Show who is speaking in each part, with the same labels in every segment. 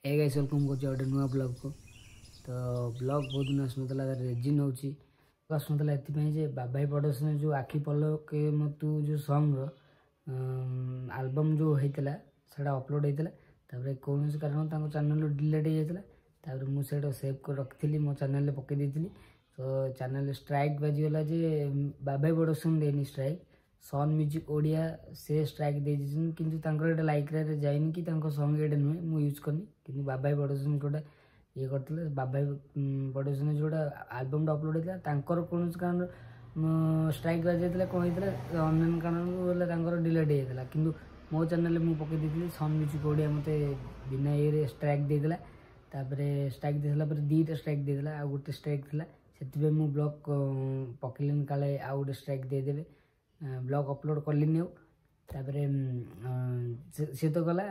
Speaker 1: ए guys welcome कर गोटे नुआ ब्लॉग को। तो ब्लॉग बहुत दिन आसुला रेजिन होसुला ये बाबाई प्रोडक्शन जो आखि पलक तू जो सॉन्ग एल्बम जो होता है अपलोड होता कौन कारण चैनल डिलीट हो जाता मुझे सेव कर रखी मो चैनल पकई देती। तो चैनल स्ट्राइक बाजीगला जे बाबाई प्रोडक्शन देनी स्ट्राइक सन म्यूजिक ओडिया से स्ट्राइक दे कि लाइक जाइनि कि सॉन्ग ये नुहे मुझे यूज करनी कि बाबाई प्रोडक्शन जोटा ये करते बाबाई प्रोडक्शन जोटा एल्बम अपलोड होता कौन कारण स्ट्राइक बाजी कौन होता अनलाइन कारण डिलीट होता कि मो चैनल मुझे पकई देती सन म्यूजिक ओडिया मत बिना ये स्ट्राइक देदेला स्ट्राइक देला दीटा स्ट्राइक देदेला आ गोटे स्ट्राइक थी से मुझे ब्लॉग पकईलिन काले आ गोटे स्ट्राइक देदेवे ब्लॉग अपलोड कलिनी सी तो गला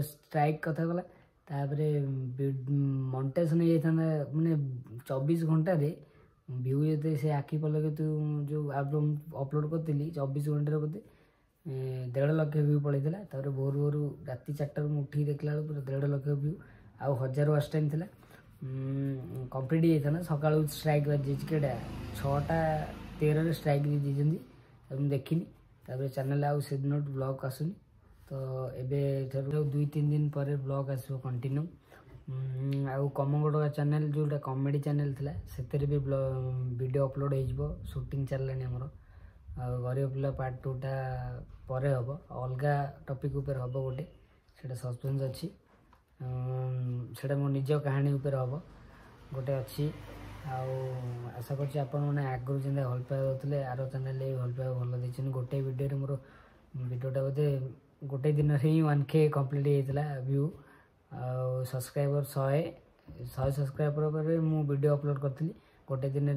Speaker 1: स्ट्राइक कथा गला मॉन्टेज नहीं जाता मैंने 24 घंटे व्यू जो से आखि पलक तू जो एल्बम अपलोड करी 24 घंटे बोलते 1.5 लाख व्यू पड़ता भोर भोर राति 4 उठी देखला पूरा 1.5 लाख व्यू आउ 1000 वाच टाइम थी कम्प्लीट होता सका स्ट्राइक बाजी के 6:13 स्ट्राइक दे देखनी चैनल आउ से दिन ब्लॉग आसुनी। तो एबे 2-3 दिन पर ब्लॉग आसो कंटिन्यू आउ कमगोड़ चैनल जोटा कॉमेडी चैनल थिला सेतेरे भी वीडियो अपलोड हो शूटिंग चललानी हमर गरीब पिला पार्ट 2टा परे हम अलग टॉपिक ऊपर हम गोटे सेटा सस्पेंस अच्छी सेटा मो निज कहानी ऊपर हम गोटे अच्छी आशा कर आगुरी जमी भल पाइबा दे आर चैनल भल पाइबा भल देते गोटे वीडियो मोर वीडियोटा बोधे गोटे दिन ही 1K कंप्लीट होता व्यू आ सब्सक्राइबर 100 सब्सक्राइबर पर मु वीडियो अपलोड करी गोटे दिन में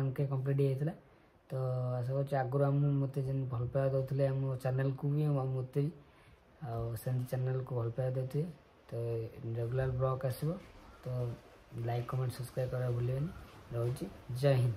Speaker 1: 1K कंप्लीट होता। तो आशा कर आगुरी मत भल पाइबा दे आम चैनल को भी मत भी आम चैनल को भल पाइबा देते। तो रेगुलर ब्लॉग आसो तो लाइक कमेंट सब्सक्राइब करा भूलें। रही जय हिंद।